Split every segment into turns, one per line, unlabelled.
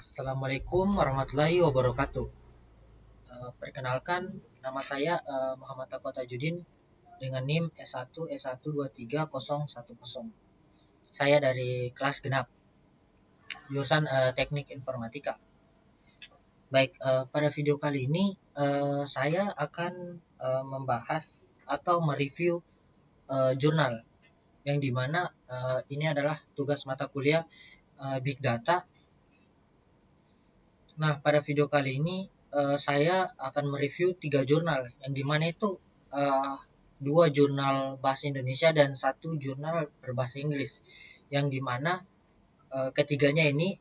Assalamualaikum warahmatullahi wabarakatuh. Perkenalkan, nama saya Muhammad Tako Tajudin dengan NIM S1 S1230010. Saya dari kelas genap, jurusan Teknik Informatika. Baik, pada video kali ini saya akan membahas atau mereview jurnal yang dimana ini adalah tugas mata kuliah Big Data. Nah, pada video kali ini saya akan mereview 3 jurnal yang dimana itu uh, 2 jurnal bahasa Indonesia dan 1 jurnal berbahasa Inggris, yang dimana ketiganya ini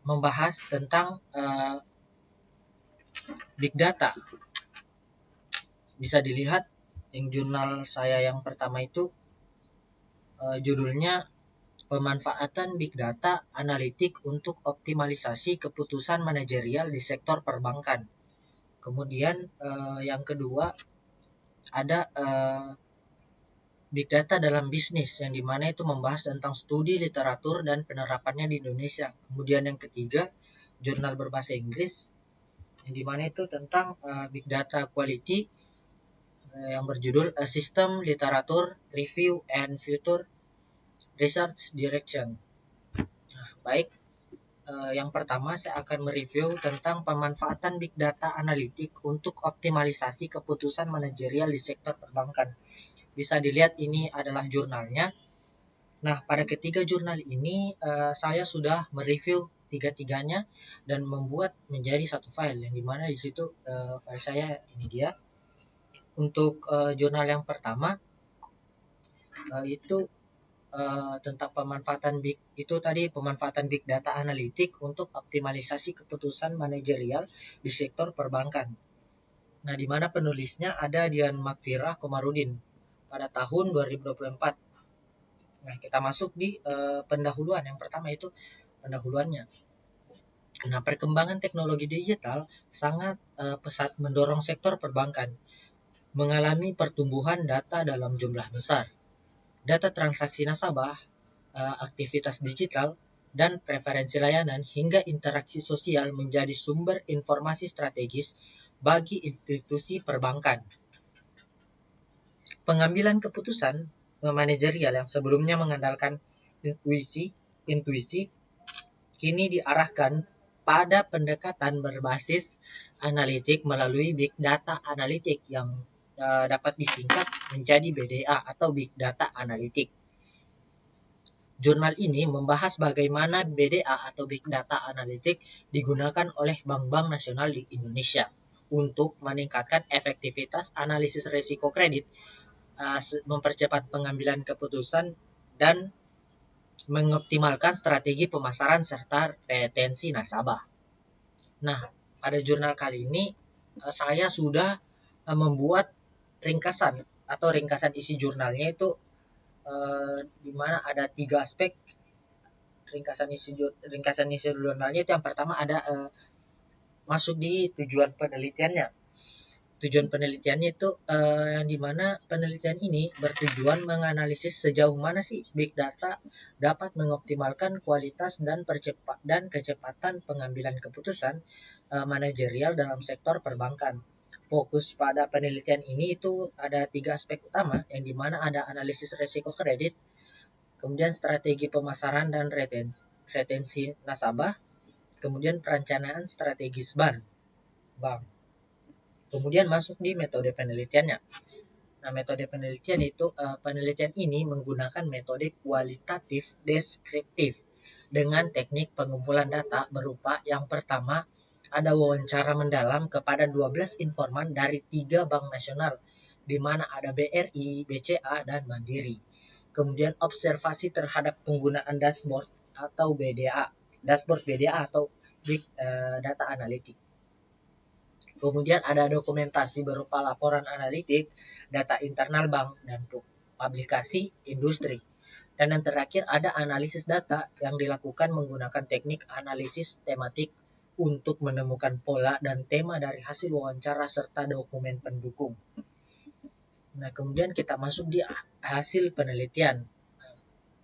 membahas tentang big data. Bisa dilihat yang jurnal saya yang pertama itu judulnya Pemanfaatan Big Data Analitik untuk Optimalisasi Keputusan Manajerial di Sektor Perbankan. Kemudian yang kedua ada Big Data dalam bisnis, yang dimana itu membahas tentang studi literatur dan penerapannya di Indonesia. Kemudian yang ketiga, jurnal berbahasa Inggris, yang dimana itu tentang Big Data Quality, yang berjudul System Literature Review and Future Research Direction. Nah, baik, yang pertama saya akan mereview tentang pemanfaatan Big Data Analitik untuk optimalisasi keputusan manajerial di sektor perbankan. Bisa dilihat ini adalah jurnalnya. Nah, pada ketiga jurnal ini saya sudah mereview tiga-tiganya dan membuat menjadi satu file, yang dimana di situ file saya ini dia. Untuk jurnal yang pertama itu tentang pemanfaatan big data analitik untuk optimalisasi keputusan manajerial di sektor perbankan. Nah, di mana penulisnya ada Dian Makfirah Komarudin pada tahun 2024. Nah, kita masuk di pendahuluan. Yang pertama itu pendahuluannya. Nah, perkembangan teknologi digital sangat pesat mendorong sektor perbankan mengalami pertumbuhan data dalam jumlah besar. Data transaksi nasabah, aktivitas digital, dan preferensi layanan hingga interaksi sosial menjadi sumber informasi strategis bagi institusi perbankan. Pengambilan keputusan manajerial yang sebelumnya mengandalkan intuisi kini diarahkan pada pendekatan berbasis analitik melalui big data analitik yang dapat disingkat menjadi BDA atau Big Data Analitik. Jurnal ini membahas bagaimana BDA atau Big Data Analitik digunakan oleh bank-bank nasional di Indonesia untuk meningkatkan efektivitas analisis risiko kredit, mempercepat pengambilan keputusan, dan mengoptimalkan strategi pemasaran serta retensi nasabah. Nah, pada jurnal kali ini saya sudah membuat ringkasan isi jurnalnya itu di mana ada 3 aspek. Ringkasan isi jurnalnya itu yang pertama ada masuk di tujuan penelitiannya. Tujuan penelitiannya itu yang dimana penelitian ini bertujuan menganalisis sejauh mana sih big data dapat mengoptimalkan kualitas dan kecepatan pengambilan keputusan manajerial dalam sektor perbankan. Fokus pada penelitian ini itu ada 3 aspek utama, yang dimana ada analisis risiko kredit, kemudian strategi pemasaran dan retensi nasabah, kemudian perencanaan strategis bank. Kemudian masuk di metode penelitiannya. Nah, metode penelitian itu penelitian ini menggunakan metode kualitatif deskriptif dengan teknik pengumpulan data berupa yang pertama ada wawancara mendalam kepada 12 informan dari 3 bank nasional, di mana ada BRI, BCA, dan Mandiri. Kemudian observasi terhadap penggunaan dashboard BDA atau Big Data Analytic. Kemudian ada dokumentasi berupa laporan analitik, data internal bank, dan publikasi industri. Dan yang terakhir ada analisis data yang dilakukan menggunakan teknik analisis tematik untuk menemukan pola dan tema dari hasil wawancara serta dokumen pendukung. Nah, kemudian kita masuk di hasil penelitian.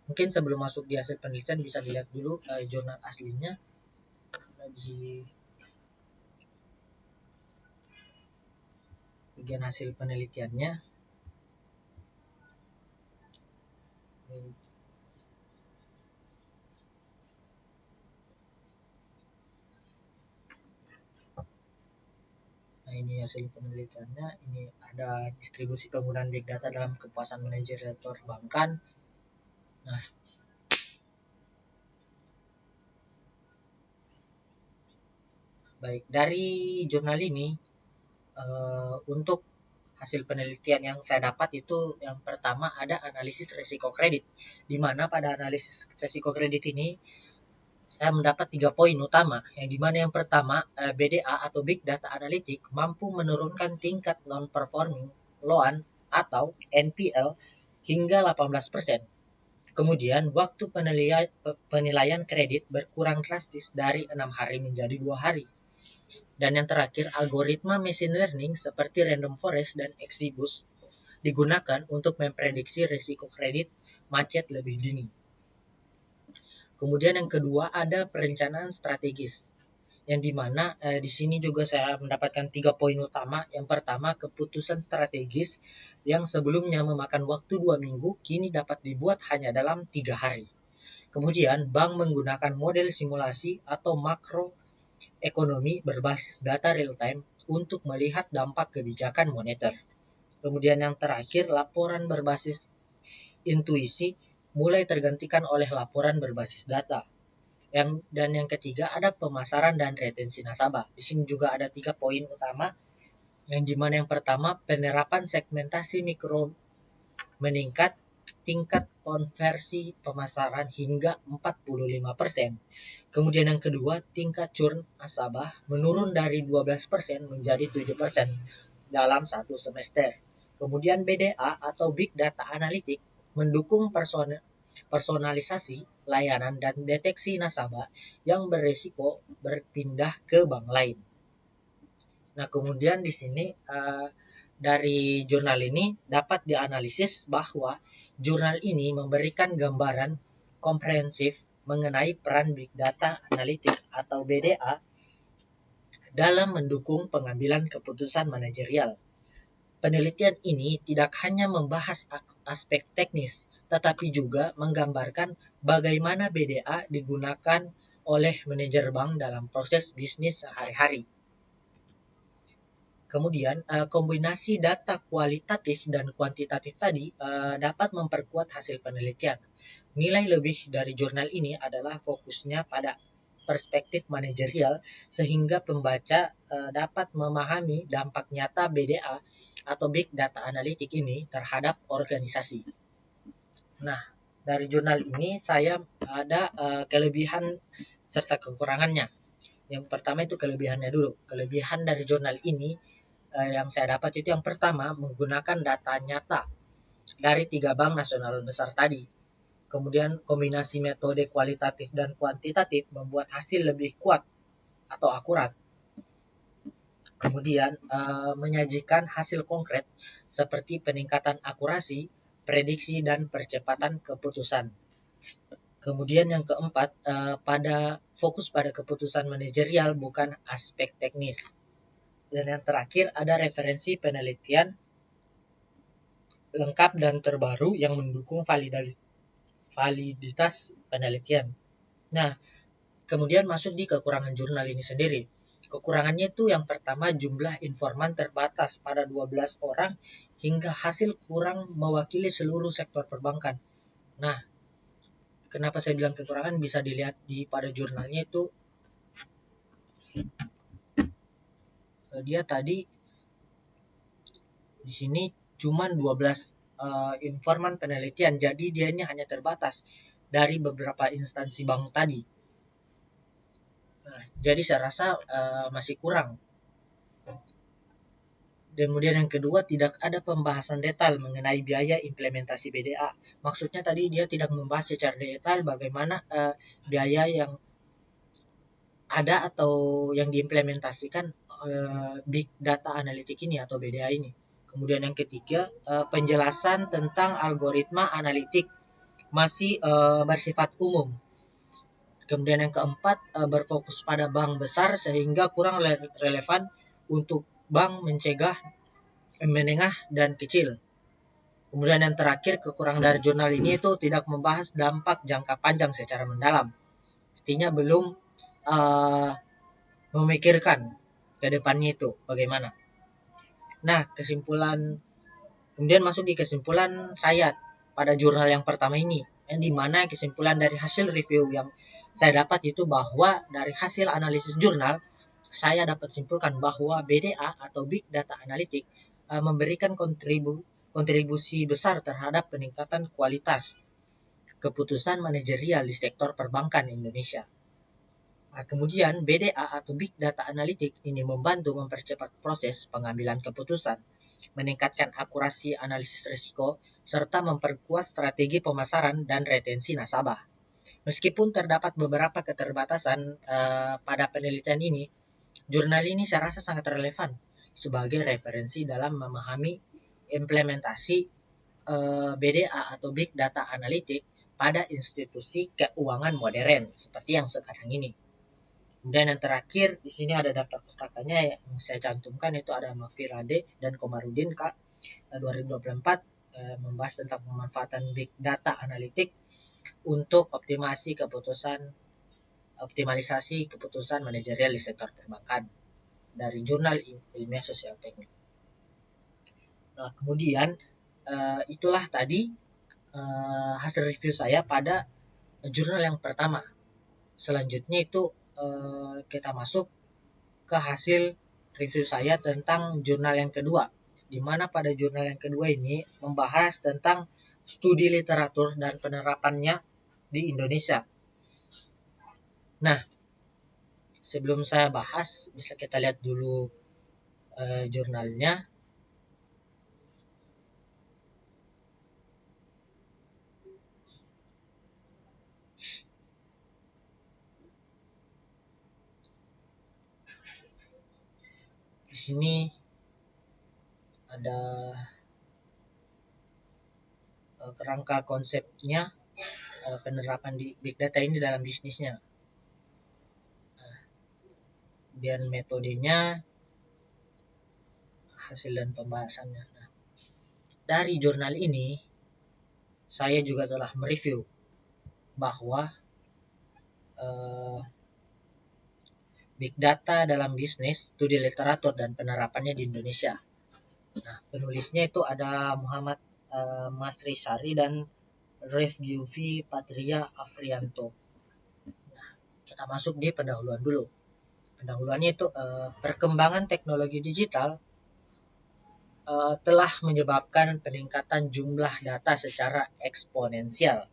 Mungkin sebelum masuk di hasil penelitian bisa dilihat dulu jurnal aslinya. di bagian hasil penelitiannya. Nah, ini hasil penelitiannya. Ini ada distribusi penggunaan big data dalam kepuasan manajerial perbankan. Nah, baik, dari jurnal ini untuk hasil penelitian yang saya dapat itu yang pertama ada analisis risiko kredit, di mana pada analisis risiko kredit ini saya mendapat 3 poin utama, yang dimana yang pertama BDA atau Big Data Analytic mampu menurunkan tingkat non-performing loan atau NPL hingga 18%. Kemudian waktu penilaian kredit berkurang drastis dari 6 hari menjadi 2 hari. Dan yang terakhir, algoritma machine learning seperti random forest dan XGBoost digunakan untuk memprediksi risiko kredit macet lebih dini. Kemudian yang kedua ada perencanaan strategis, yang dimana di sini juga saya mendapatkan 3 poin utama. Yang pertama, keputusan strategis yang sebelumnya memakan waktu 2 minggu kini dapat dibuat hanya dalam 3 hari. Kemudian bank menggunakan model simulasi atau makro ekonomi berbasis data real time untuk melihat dampak kebijakan moneter. Kemudian yang terakhir, laporan berbasis intuisi mulai tergantikan oleh laporan berbasis data. Dan yang ketiga ada pemasaran dan retensi nasabah. Di sini juga ada 3 poin utama, yang dimana yang pertama penerapan segmentasi mikro meningkat tingkat konversi pemasaran hingga 45%. Kemudian yang kedua, tingkat churn nasabah menurun dari 12% menjadi 7% dalam 1 semester. Kemudian BDA atau Big Data Analytic mendukung personalisasi layanan dan deteksi nasabah yang berisiko berpindah ke bank lain. Nah, kemudian di sini dari jurnal ini dapat dianalisis bahwa jurnal ini memberikan gambaran komprehensif mengenai peran Big Data Analytic atau BDA dalam mendukung pengambilan keputusan manajerial. Penelitian ini tidak hanya membahas aspek teknis, tetapi juga menggambarkan bagaimana BDA digunakan oleh manajer bank dalam proses bisnis sehari-hari. Kemudian kombinasi data kualitatif dan kuantitatif tadi dapat memperkuat hasil penelitian. Nilai lebih dari jurnal ini adalah fokusnya pada perspektif manajerial sehingga pembaca dapat memahami dampak nyata BDA atau Big Data Analytic ini terhadap organisasi. Nah, dari jurnal ini saya ada kelebihan serta kekurangannya. Yang pertama itu kelebihannya dulu. Kelebihan dari jurnal ini yang saya dapat itu yang pertama menggunakan data nyata dari 3 bank nasional besar tadi. Kemudian kombinasi metode kualitatif dan kuantitatif membuat hasil lebih kuat atau akurat. Kemudian menyajikan hasil konkret seperti peningkatan akurasi, prediksi dan percepatan keputusan. Kemudian yang keempat, fokus pada keputusan manajerial bukan aspek teknis. Dan yang terakhir ada referensi penelitian lengkap dan terbaru yang mendukung validitas penelitian. Nah, kemudian masuk di kekurangan jurnal ini sendiri. Kekurangannya itu yang pertama jumlah informan terbatas pada 12 orang hingga hasil kurang mewakili seluruh sektor perbankan. Nah, kenapa saya bilang kekurangan bisa dilihat pada jurnalnya itu dia tadi di sini cuma 12 informan penelitian, jadi dia ini hanya terbatas dari beberapa instansi bank tadi. Nah, jadi saya rasa masih kurang. Kemudian yang kedua, tidak ada pembahasan detail mengenai biaya implementasi BDA. Maksudnya tadi dia tidak membahas secara detail bagaimana biaya yang ada atau yang diimplementasikan Big Data Analytic ini atau BDA ini. Kemudian yang ketiga, penjelasan tentang algoritma analitik masih bersifat umum. Kemudian yang keempat, berfokus pada bank besar sehingga kurang relevan untuk bank mencegah menengah dan kecil. Kemudian yang terakhir, kekurangan dari jurnal ini itu tidak membahas dampak jangka panjang secara mendalam. Artinya belum uh, memikirkan ke depannya itu bagaimana. Nah, kemudian masuk di kesimpulan saya pada jurnal yang pertama ini, yang dimana kesimpulan dari hasil review yang saya dapat itu bahwa dari hasil analisis jurnal, saya dapat simpulkan bahwa BDA atau Big Data Analytics memberikan kontribusi besar terhadap peningkatan kualitas keputusan manajerial di sektor perbankan Indonesia. Nah, kemudian BDA atau Big Data Analytics ini membantu mempercepat proses pengambilan keputusan, meningkatkan akurasi analisis risiko, serta memperkuat strategi pemasaran dan retensi nasabah. Meskipun terdapat beberapa keterbatasan pada penelitian ini, jurnal ini saya rasa sangat relevan sebagai referensi dalam memahami implementasi BDA atau Big Data Analytics pada institusi keuangan modern seperti yang sekarang ini. Kemudian yang terakhir di sini ada daftar pustakanya yang saya cantumkan, itu ada Mafirade dan Komarudin Kak 2024 membahas tentang pemanfaatan Big Data Analytics untuk optimalisasi keputusan manajerial di sektor perbankan dari jurnal ilmiah sosial teknik. Nah, kemudian itulah tadi hasil review saya pada jurnal yang pertama. Selanjutnya itu kita masuk ke hasil review saya tentang jurnal yang kedua, di mana pada jurnal yang kedua ini membahas tentang studi literatur dan penerapannya di Indonesia. Nah, sebelum saya bahas, bisa kita lihat dulu jurnalnya. Di sini ada kerangka konsepnya, penerapan di big data ini dalam bisnisnya. Kemudian metodenya, hasil dan pembahasannya. Nah, dari jurnal ini saya juga telah mereview bahwa big data dalam bisnis, studi literatur dan penerapannya di Indonesia. Nah, penulisnya itu ada Muhammad Masri Sari dan Refgiuvi Patria Afrianto. Nah, kita masuk di pendahuluan dulu. Pendahuluannya itu perkembangan teknologi digital telah menyebabkan peningkatan jumlah data secara eksponensial,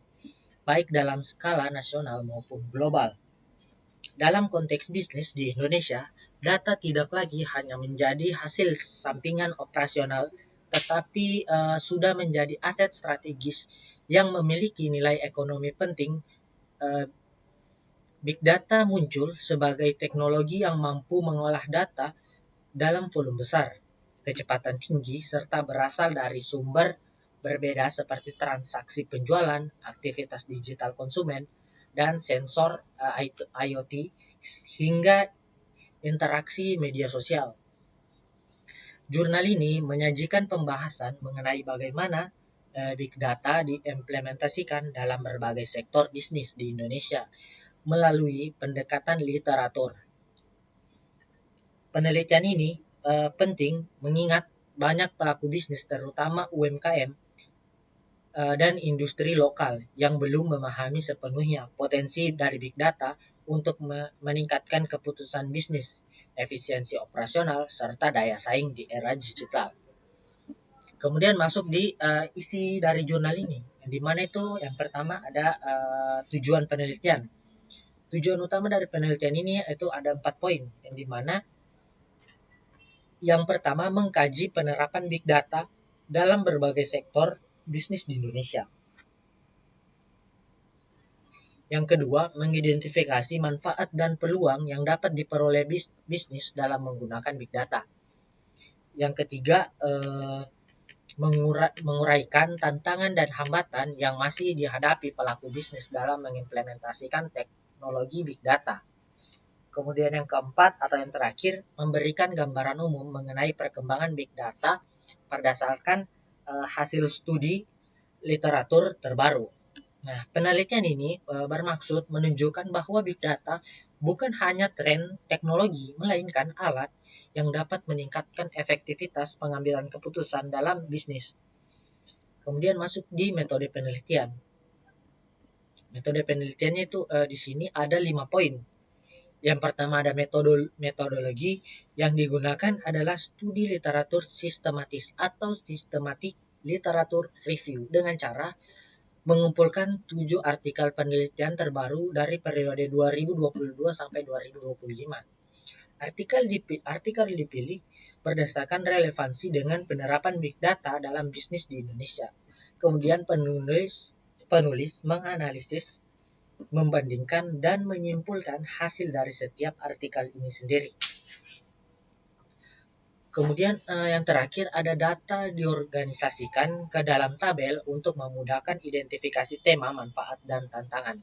baik dalam skala nasional maupun global. Dalam konteks bisnis di Indonesia, data tidak lagi hanya menjadi hasil sampingan operasional, tetapi sudah menjadi aset strategis yang memiliki nilai ekonomi penting. Big data muncul sebagai teknologi yang mampu mengolah data dalam volume besar, kecepatan tinggi, serta berasal dari sumber berbeda seperti transaksi penjualan, aktivitas digital konsumen, dan sensor IoT hingga interaksi media sosial. Jurnal ini menyajikan pembahasan mengenai bagaimana big data diimplementasikan dalam berbagai sektor bisnis di Indonesia melalui pendekatan literatur. Penelitian ini penting mengingat banyak pelaku bisnis terutama UMKM dan industri lokal yang belum memahami sepenuhnya potensi dari big data untuk meningkatkan keputusan bisnis, efisiensi operasional, serta daya saing di era digital. Kemudian masuk di isi dari jurnal ini, yang dimana itu yang pertama ada tujuan penelitian. Tujuan utama dari penelitian ini itu ada 4 poin, yang dimana yang pertama mengkaji penerapan big data dalam berbagai sektor bisnis di Indonesia. Yang kedua, mengidentifikasi manfaat dan peluang yang dapat diperoleh bisnis dalam menggunakan big data. Yang ketiga, menguraikan tantangan dan hambatan yang masih dihadapi pelaku bisnis dalam mengimplementasikan teknologi big data. Kemudian yang keempat atau yang terakhir, memberikan gambaran umum mengenai perkembangan big data berdasarkan hasil studi literatur terbaru. Nah, penelitian ini bermaksud menunjukkan bahwa big data bukan hanya tren teknologi, melainkan alat yang dapat meningkatkan efektivitas pengambilan keputusan dalam bisnis. Kemudian masuk di metode penelitian. Metode penelitiannya itu di sini ada 5 poin. Yang pertama ada metodologi, yang digunakan adalah studi literatur sistematis atau systematic literatur review dengan cara mengumpulkan 7 artikel penelitian terbaru dari periode 2022 sampai 2025. Artikel dipilih berdasarkan relevansi dengan penerapan big data dalam bisnis di Indonesia. Kemudian penulis menganalisis, membandingkan, dan menyimpulkan hasil dari setiap artikel ini sendiri. Kemudian yang terakhir ada data diorganisasikan ke dalam tabel untuk memudahkan identifikasi tema, manfaat, dan tantangan.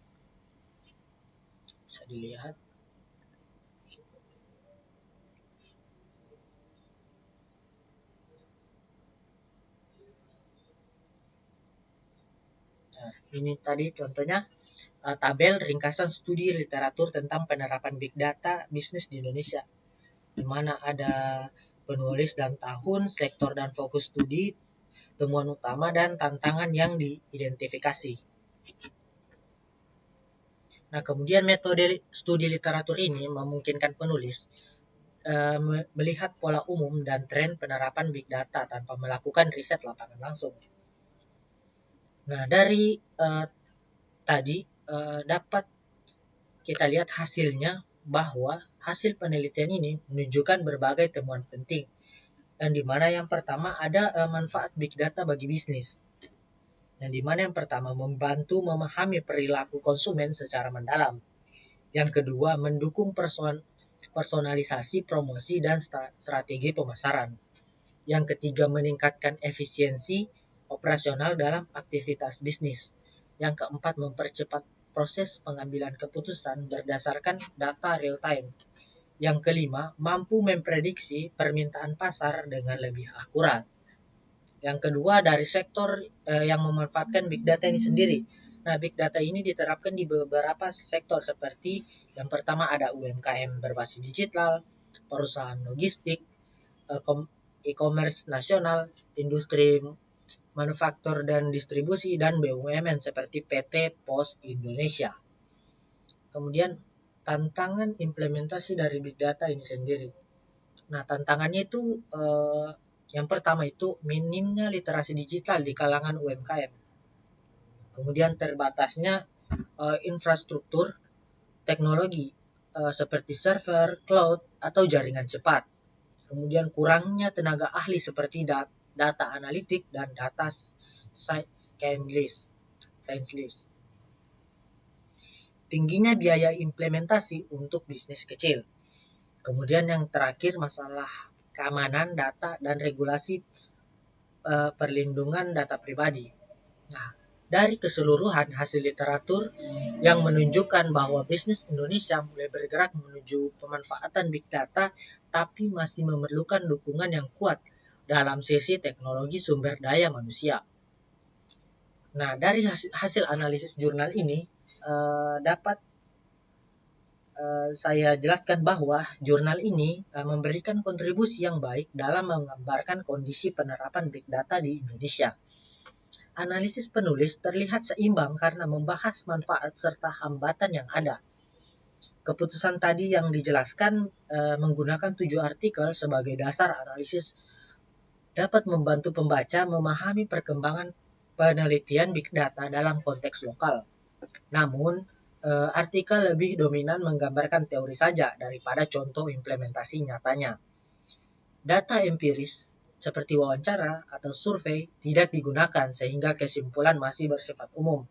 Bisa dilihat. Nah, ini tadi contohnya tabel ringkasan studi literatur tentang penerapan big data bisnis di Indonesia, di mana ada penulis dan tahun, sektor dan fokus studi, temuan utama, dan tantangan yang diidentifikasi. Nah, kemudian metode studi literatur ini memungkinkan penulis melihat pola umum dan tren penerapan big data tanpa melakukan riset lapangan langsung. Nah, dari tadi dapat kita lihat hasilnya bahwa hasil penelitian ini menunjukkan berbagai temuan penting. Dan di mana yang pertama ada manfaat big data bagi bisnis. Yang di mana yang pertama membantu memahami perilaku konsumen secara mendalam. Yang kedua mendukung personalisasi promosi dan strategi pemasaran. Yang ketiga meningkatkan efisiensi operasional dalam aktivitas bisnis. Yang keempat mempercepat proses pengambilan keputusan berdasarkan data real time. Yang kelima, mampu memprediksi permintaan pasar dengan lebih akurat. Yang kedua, dari sektor yang memanfaatkan big data ini sendiri. Nah, big data ini diterapkan di beberapa sektor seperti yang pertama ada UMKM berbasis digital, perusahaan logistik, e-commerce nasional, industri manufaktur dan distribusi, dan BUMN seperti PT Pos Indonesia. Kemudian tantangan implementasi dari big data ini sendiri. Nah, tantangannya itu yang pertama itu minimnya literasi digital di kalangan UMKM. Kemudian terbatasnya infrastruktur teknologi seperti server, cloud, atau jaringan cepat. Kemudian kurangnya tenaga ahli seperti data analitik dan data scientist. Tingginya biaya implementasi untuk bisnis kecil. Kemudian yang terakhir masalah keamanan data dan regulasi perlindungan data pribadi. Nah, dari keseluruhan hasil literatur yang menunjukkan bahwa bisnis Indonesia mulai bergerak menuju pemanfaatan big data, tapi masih memerlukan dukungan yang kuat dalam sisi teknologi sumber daya manusia. Nah, dari hasil analisis jurnal ini dapat saya jelaskan bahwa jurnal ini memberikan kontribusi yang baik dalam menggambarkan kondisi penerapan big data di Indonesia. Analisis penulis terlihat seimbang karena membahas manfaat serta hambatan yang ada. Keputusan tadi yang dijelaskan menggunakan 7 artikel sebagai dasar analisis dapat membantu pembaca memahami perkembangan penelitian big data dalam konteks lokal. Namun, artikel lebih dominan menggambarkan teori saja daripada contoh implementasi nyatanya. Data empiris seperti wawancara atau survei tidak digunakan sehingga kesimpulan masih bersifat umum.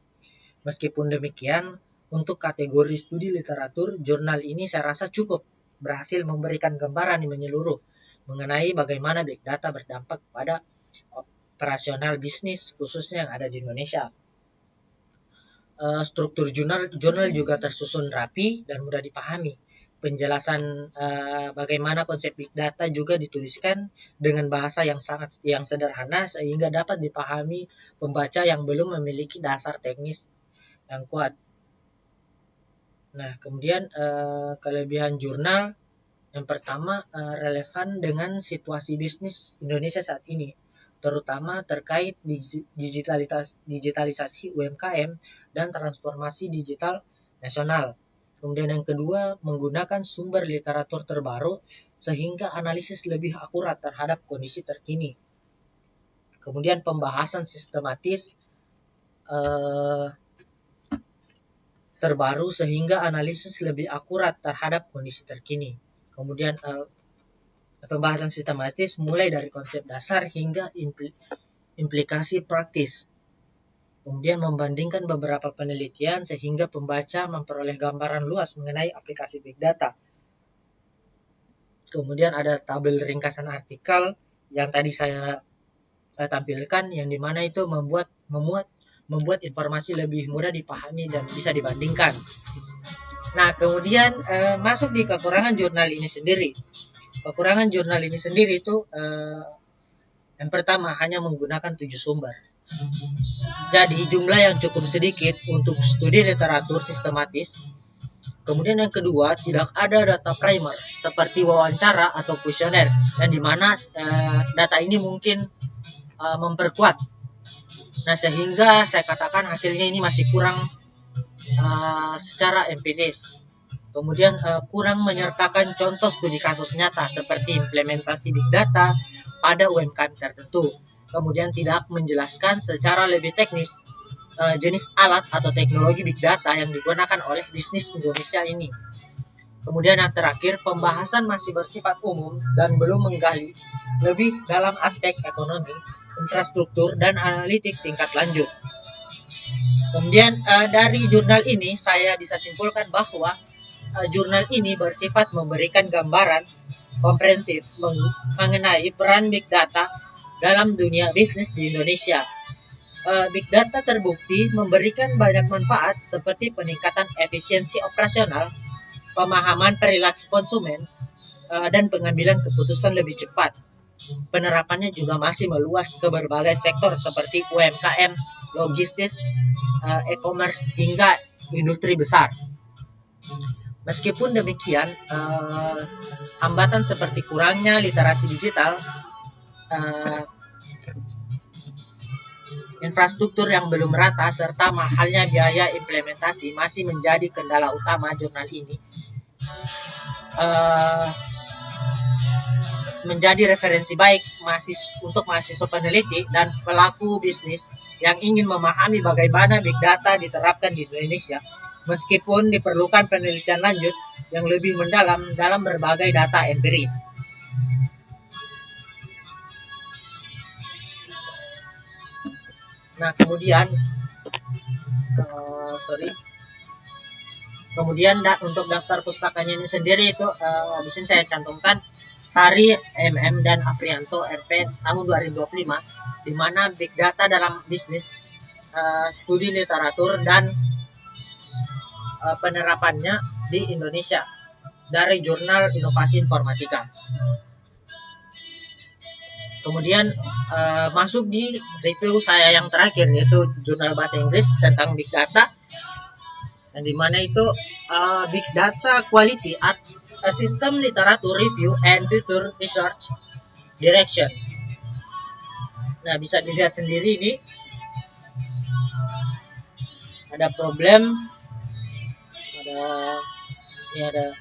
Meskipun demikian, untuk kategori studi literatur, jurnal ini saya rasa cukup berhasil memberikan gambaran yang menyeluruh mengenai bagaimana big data berdampak pada operasional bisnis khususnya yang ada di Indonesia. struktur jurnal juga tersusun rapi dan mudah dipahami. Penjelasan bagaimana konsep big data juga dituliskan dengan bahasa yang sederhana sehingga dapat dipahami pembaca yang belum memiliki dasar teknis yang kuat. Nah, kemudian kelebihan jurnal yang pertama relevan dengan situasi bisnis Indonesia saat ini, terutama terkait digitalisasi UMKM dan transformasi digital nasional. Kemudian yang kedua, menggunakan sumber literatur terbaru sehingga analisis lebih akurat terhadap kondisi terkini. Kemudian pembahasan sistematis terbaru sehingga analisis lebih akurat terhadap kondisi terkini. Kemudian pembahasan sistematis mulai dari konsep dasar hingga implikasi praktis. Kemudian membandingkan beberapa penelitian sehingga pembaca memperoleh gambaran luas mengenai aplikasi big data. Kemudian ada tabel ringkasan artikel yang tadi saya tampilkan, yang dimana itu membuat informasi lebih mudah dipahami dan bisa dibandingkan. Nah, kemudian masuk di kekurangan jurnal ini sendiri. Kekurangan jurnal ini sendiri itu yang pertama, hanya menggunakan 7 sumber. Jadi jumlah yang cukup sedikit untuk studi literatur sistematis. Kemudian yang kedua, tidak ada data primer seperti wawancara atau kuesioner, dan di mana data ini mungkin memperkuat. Nah, sehingga saya katakan hasilnya ini masih kurang secara empiris. Kemudian kurang menyertakan contoh studi kasus nyata seperti implementasi big data pada UMKM tertentu. Kemudian tidak menjelaskan secara lebih teknis jenis alat atau teknologi big data yang digunakan oleh bisnis Indonesia ini. Kemudian yang terakhir, pembahasan masih bersifat umum dan belum menggali lebih dalam aspek ekonomi, infrastruktur, dan analitik tingkat lanjut. Kemudian dari jurnal ini saya bisa simpulkan bahwa jurnal ini bersifat memberikan gambaran komprehensif mengenai peran big data dalam dunia bisnis di Indonesia. Big data terbukti memberikan banyak manfaat seperti peningkatan efisiensi operasional, pemahaman perilaku konsumen, dan pengambilan keputusan lebih cepat. Penerapannya juga masih meluas ke berbagai sektor seperti UMKM, logistis, e-commerce, hingga industri besar. Meskipun demikian, hambatan seperti kurangnya literasi digital, infrastruktur yang belum rata, serta mahalnya biaya implementasi masih menjadi kendala utama jurnal ini. Menjadi referensi baik untuk mahasiswa peneliti dan pelaku bisnis yang ingin memahami bagaimana big data diterapkan di Indonesia, meskipun diperlukan penelitian lanjut yang lebih mendalam dalam berbagai data empiris. Nah, kemudian untuk daftar pustakanya ini sendiri itu di sini saya cantumkan Sari MM dan Afrianto RP tahun 2025, di mana big data dalam bisnis, studi literatur dan penerapannya di Indonesia, dari jurnal Inovasi Informatika. Kemudian masuk di review saya yang terakhir, yaitu jurnal bahasa Inggris tentang big data, dan dimana itu big data quality at a system literature review and future research direction. Nah, bisa dilihat sendiri ini ada problem, ini ada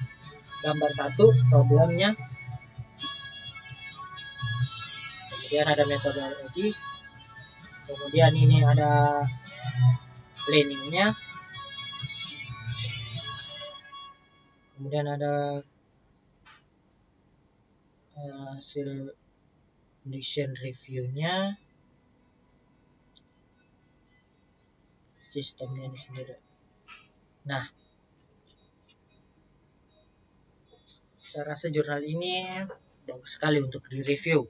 gambar satu problemnya, kemudian ada metodologi, kemudian ini ada planningnya, kemudian ada hasil condition review-nya, sistemnya di sini. Nah, saya rasa jurnal ini bagus sekali untuk direview.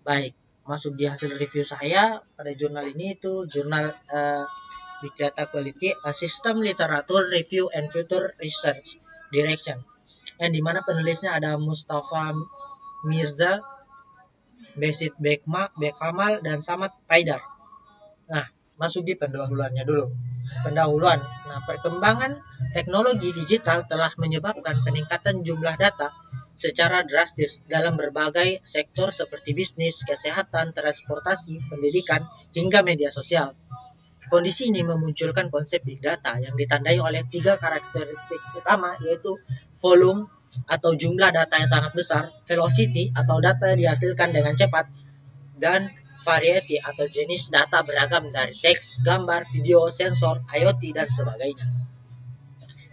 Baik, masuk di hasil review saya pada jurnal ini, itu jurnal Big Data Quality, a System Literature Review and Future Research Direction. Yang dimana penulisnya ada Mustafa Mirza, Besit Bekamal, dan Samad Paidar. Nah, masuk di pendahuluannya dulu. Pendahuluan. Nah, perkembangan teknologi digital telah menyebabkan peningkatan jumlah data secara drastis dalam berbagai sektor seperti bisnis, kesehatan, transportasi, pendidikan, hingga media sosial. Kondisi ini memunculkan konsep big data yang ditandai oleh 3 karakteristik utama, yaitu volume atau jumlah data yang sangat besar, velocity atau data dihasilkan dengan cepat, dan variety atau jenis data beragam dari teks, gambar, video, sensor, IoT, dan sebagainya.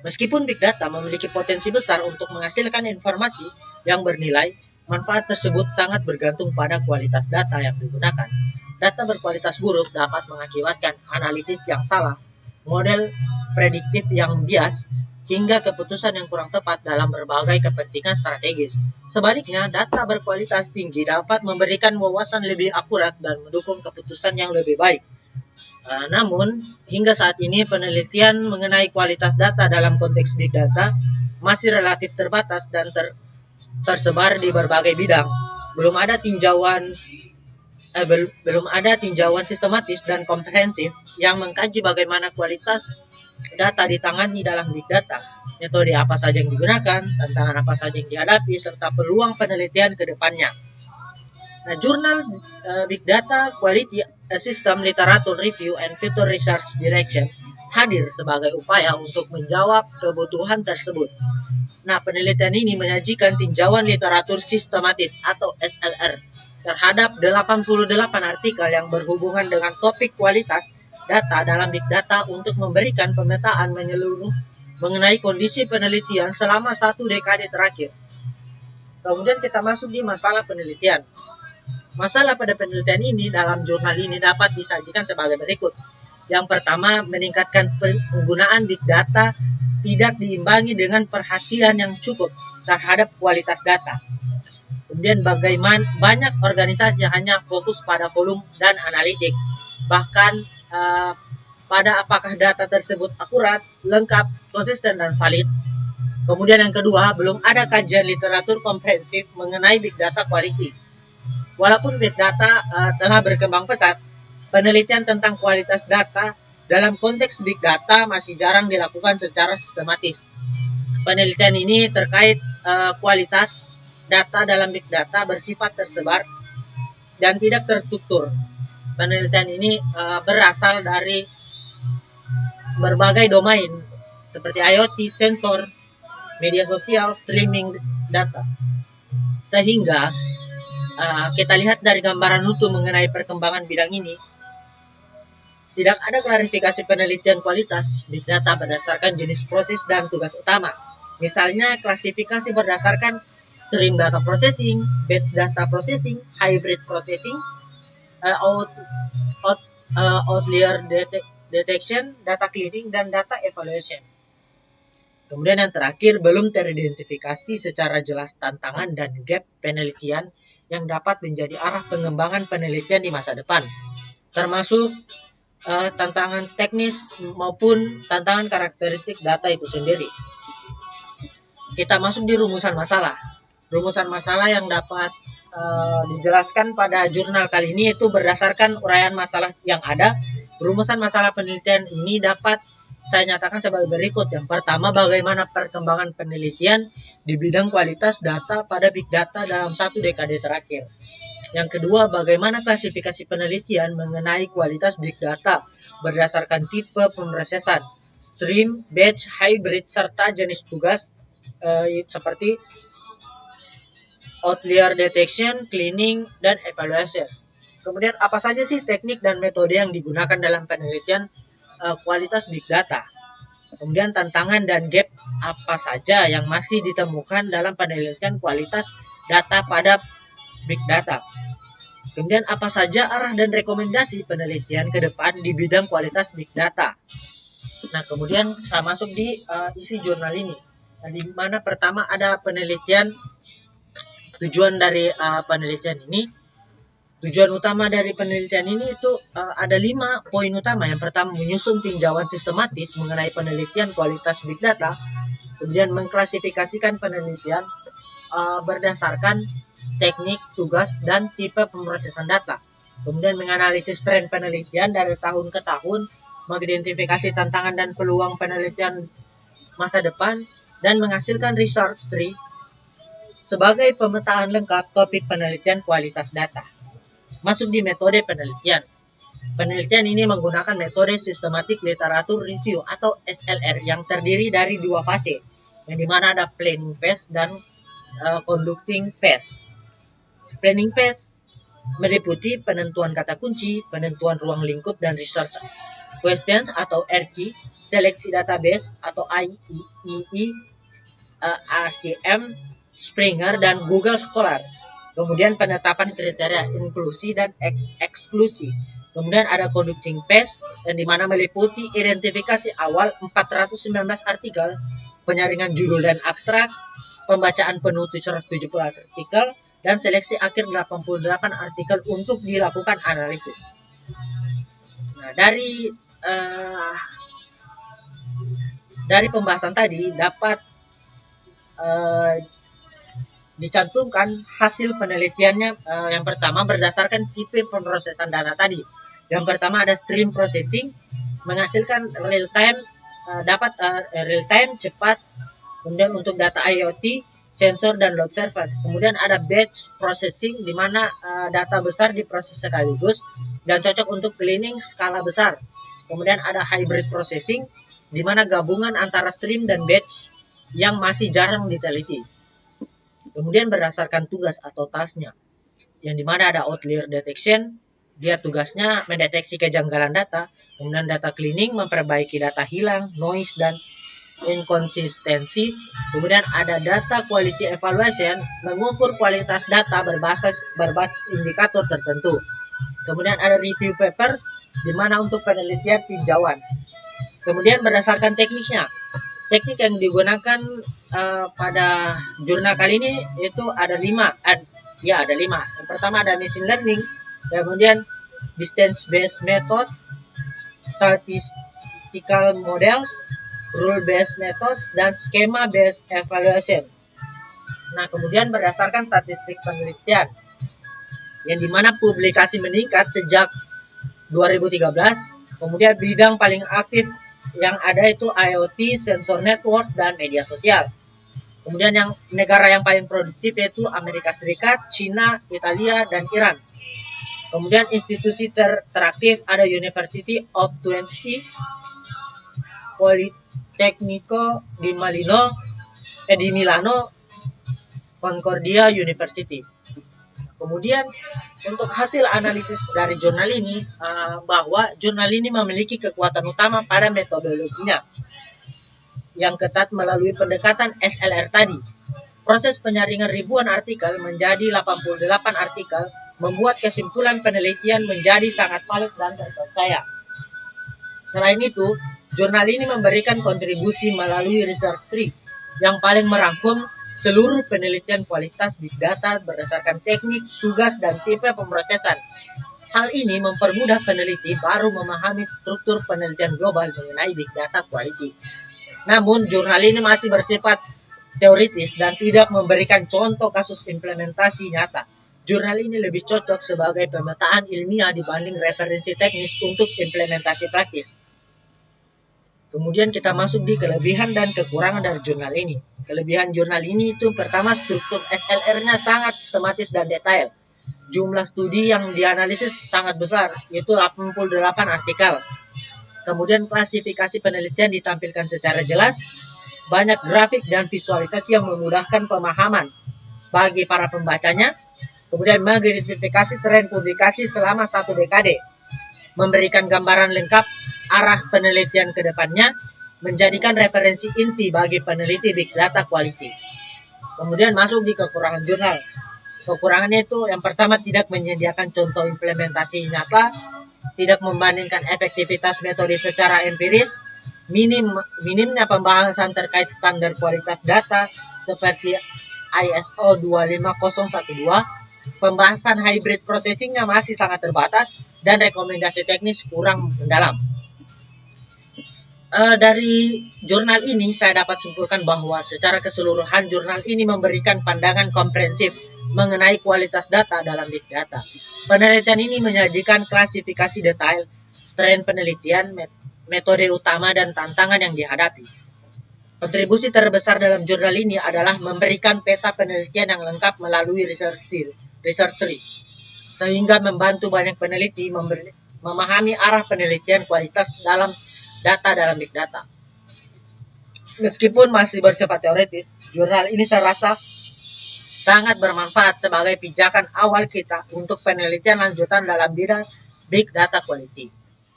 Meskipun big data memiliki potensi besar untuk menghasilkan informasi yang bernilai, manfaat tersebut sangat bergantung pada kualitas data yang digunakan. Data berkualitas buruk dapat mengakibatkan analisis yang salah, model prediktif yang bias, hingga keputusan yang kurang tepat dalam berbagai kepentingan strategis. Sebaliknya, data berkualitas tinggi dapat memberikan wawasan lebih akurat dan mendukung keputusan yang lebih baik. Namun, hingga saat ini penelitian mengenai kualitas data dalam konteks big data masih relatif terbatas dan tersebar di berbagai bidang. Belum ada tinjauan sistematis dan komprehensif yang mengkaji bagaimana kualitas data ditangani dalam big data, metode apa saja yang digunakan, tantangan apa saja yang dihadapi, serta peluang penelitian ke depannya. Nah, jurnal Big Data Quality System Literature Review and Future Research Direction hadir sebagai upaya untuk menjawab kebutuhan tersebut. Nah, penelitian ini menyajikan tinjauan literatur sistematis atau SLR terhadap 88 artikel yang berhubungan dengan topik kualitas data dalam big data untuk memberikan pemetaan menyeluruh mengenai kondisi penelitian selama 1 dekade terakhir. Kemudian kita masuk di masalah penelitian. Masalah pada penelitian ini dalam jurnal ini dapat disajikan sebagai berikut. Yang pertama, meningkatkan penggunaan big data tidak diimbangi dengan perhatian yang cukup terhadap kualitas data. Kemudian bagaimana banyak organisasi yang hanya fokus pada volume dan analitik, bahkan pada apakah data tersebut akurat, lengkap, konsisten, dan valid. Kemudian yang kedua, belum ada kajian literatur komprehensif mengenai big data quality. Walaupun big data telah berkembang pesat, penelitian tentang kualitas data dalam konteks big data masih jarang dilakukan secara sistematis. Penelitian ini terkait kualitas data dalam big data bersifat tersebar dan tidak terstruktur. Penelitian ini berasal dari berbagai domain seperti IoT, sensor, media sosial, streaming data. Sehingga kita lihat dari gambaran utuh mengenai perkembangan bidang ini, tidak ada klarifikasi penelitian kualitas big data berdasarkan jenis proses dan tugas utama. Misalnya klasifikasi berdasarkan stream data processing, batch data processing, hybrid processing, outlier detection, data cleaning, dan data evaluation. Kemudian yang terakhir, belum teridentifikasi secara jelas tantangan dan gap penelitian yang dapat menjadi arah pengembangan penelitian di masa depan, termasuk tantangan teknis maupun tantangan karakteristik data itu sendiri. Kita masuk di rumusan masalah. Rumusan masalah yang dapat dijelaskan pada jurnal kali ini itu berdasarkan uraian masalah yang ada. Rumusan masalah penelitian ini dapat saya nyatakan sebagai berikut. Yang pertama, bagaimana perkembangan penelitian di bidang kualitas data pada big data dalam 1 dekade terakhir. Yang kedua, bagaimana klasifikasi penelitian mengenai kualitas big data berdasarkan tipe pemrosesan, stream, batch, hybrid, serta jenis tugas seperti outlier detection, cleaning, dan evaluation. Kemudian apa saja sih teknik dan metode yang digunakan dalam penelitian kualitas big data? Kemudian tantangan dan gap apa saja yang masih ditemukan dalam penelitian kualitas data pada big data? Kemudian apa saja arah dan rekomendasi penelitian ke depan di bidang kualitas big data? Nah, kemudian saya masuk di isi jurnal ini. Nah, di mana pertama ada penelitian. Tujuan dari penelitian ini Tujuan utama dari penelitian ini itu ada 5 poin utama. Yang pertama, menyusun tinjauan sistematis mengenai penelitian kualitas big data, kemudian mengklasifikasikan penelitian berdasarkan teknik, tugas, dan tipe pemrosesan data. Kemudian menganalisis tren penelitian dari tahun ke tahun, mengidentifikasi tantangan dan peluang penelitian masa depan, dan menghasilkan research tree sebagai pemetaan lengkap topik penelitian kualitas data. Masuk di metode penelitian. Penelitian ini menggunakan metode Systematic Literature Review atau SLR yang terdiri dari 2 fase, yang dimana ada planning phase dan conducting phase. Planning phase meliputi penentuan kata kunci, penentuan ruang lingkup dan research questions atau RQ, seleksi database atau IEEE, ACM, Springer, dan Google Scholar. Kemudian penetapan kriteria inklusi dan eksklusi. Kemudian ada conducting phase yang dimana meliputi identifikasi awal 419 artikel, penyaringan judul dan abstrak, pembacaan penuh 770 artikel, dan seleksi akhir 88 artikel untuk dilakukan analisis. Nah, dari pembahasan tadi dapat dicantumkan hasil penelitiannya. Yang pertama berdasarkan tipe pemrosesan data tadi. Yang pertama ada stream processing, menghasilkan real time, dapat real time cepat. Kemudian untuk data IoT, sensor dan log server. Kemudian ada batch processing, di mana data besar diproses sekaligus dan cocok untuk cleaning skala besar. Kemudian ada hybrid processing, di mana gabungan antara stream dan batch yang masih jarang diteliti. Kemudian berdasarkan tugas atau tasknya, yang dimana ada outlier detection, dia tugasnya mendeteksi kejanggalan data. Kemudian data cleaning, memperbaiki data hilang, noise, dan inkonsistensi. Kemudian ada data quality evaluation, mengukur kualitas data berbasis indikator tertentu. Kemudian ada review papers, di mana untuk penelitian tinjauan. Kemudian berdasarkan tekniknya, teknik yang digunakan pada jurnal kali ini itu ada 5. Ada 5. Yang pertama ada machine learning, kemudian distance based method, statistical models, rule based methods, dan schema based evaluation. Nah, kemudian berdasarkan statistik penelitian, yang dimana publikasi meningkat sejak 2013. Kemudian bidang paling aktif yang ada itu IoT, sensor network, dan media sosial. Kemudian yang negara yang paling produktif yaitu Amerika Serikat, China, Italia, dan Iran. Kemudian institusi teraktif ada University of Twente, Politecnico di Milano, Concordia University. Kemudian untuk hasil analisis dari jurnal ini, bahwa jurnal ini memiliki kekuatan utama pada metodologinya yang ketat melalui pendekatan SLR tadi. Proses penyaringan ribuan artikel menjadi 88 artikel membuat kesimpulan penelitian menjadi sangat valid dan terpercaya. Selain itu, jurnal ini memberikan kontribusi melalui research tree yang paling merangkum seluruh penelitian kualitas big data berdasarkan teknik, tugas, dan tipe pemrosesan. Hal ini mempermudah peneliti baru memahami struktur penelitian global mengenai big data quality. Namun, jurnal ini masih bersifat teoritis dan tidak memberikan contoh kasus implementasi nyata. Jurnal ini lebih cocok sebagai pemetaan ilmiah dibanding referensi teknis untuk implementasi praktis. Kemudian kita masuk di kelebihan dan kekurangan dari jurnal ini. Kelebihan jurnal ini itu pertama, struktur SLR-nya sangat sistematis dan detail. Jumlah studi yang dianalisis sangat besar, yaitu 88 artikel. Kemudian klasifikasi penelitian ditampilkan secara jelas, banyak grafik dan visualisasi yang memudahkan pemahaman bagi para pembacanya. Kemudian mengidentifikasi tren publikasi selama 1 dekade, memberikan gambaran lengkap arah penelitian ke depannya, menjadikan referensi inti bagi peneliti big data quality. Kemudian masuk di kekurangan jurnal. Kekurangannya itu yang pertama, tidak menyediakan contoh implementasi nyata, tidak membandingkan efektivitas metode secara empiris, minimnya pembahasan terkait standar kualitas data seperti ISO 25012, Pembahasan hybrid processingnya masih sangat terbatas dan rekomendasi teknis kurang mendalam. Dari jurnal ini saya dapat simpulkan bahwa secara keseluruhan jurnal ini memberikan pandangan komprehensif mengenai kualitas data dalam big data. Penelitian ini menyajikan klasifikasi detail, tren penelitian, metode utama dan tantangan yang dihadapi. Kontribusi terbesar dalam jurnal ini adalah memberikan peta penelitian yang lengkap melalui research tree, sehingga membantu banyak peneliti memahami arah penelitian kualitas dalam data dalam big data. Meskipun masih bersifat teoritis, jurnal ini terasa sangat bermanfaat sebagai pijakan awal kita untuk penelitian lanjutan dalam bidang big data quality.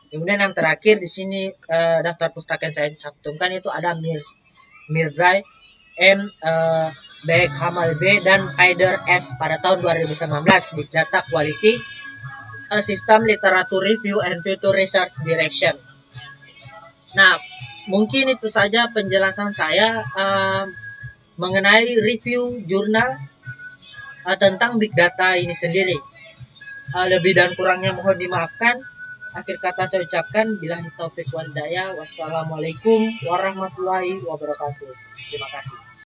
Kemudian yang terakhir di sini daftar pustaka yang saya cantumkan itu ada Mirzai M, B, Kamal B, dan Haider S pada tahun 2019, Big Data Quality, System Literature Review and Future Research Direction. Nah, mungkin itu saja penjelasan saya mengenai review jurnal tentang Big Data ini sendiri. Lebih dan kurangnya mohon dimaafkan. Akhir kata saya ucapkan, billahi taufiq wal hidayah. Wassalamualaikum warahmatullahi wabarakatuh. Terima kasih.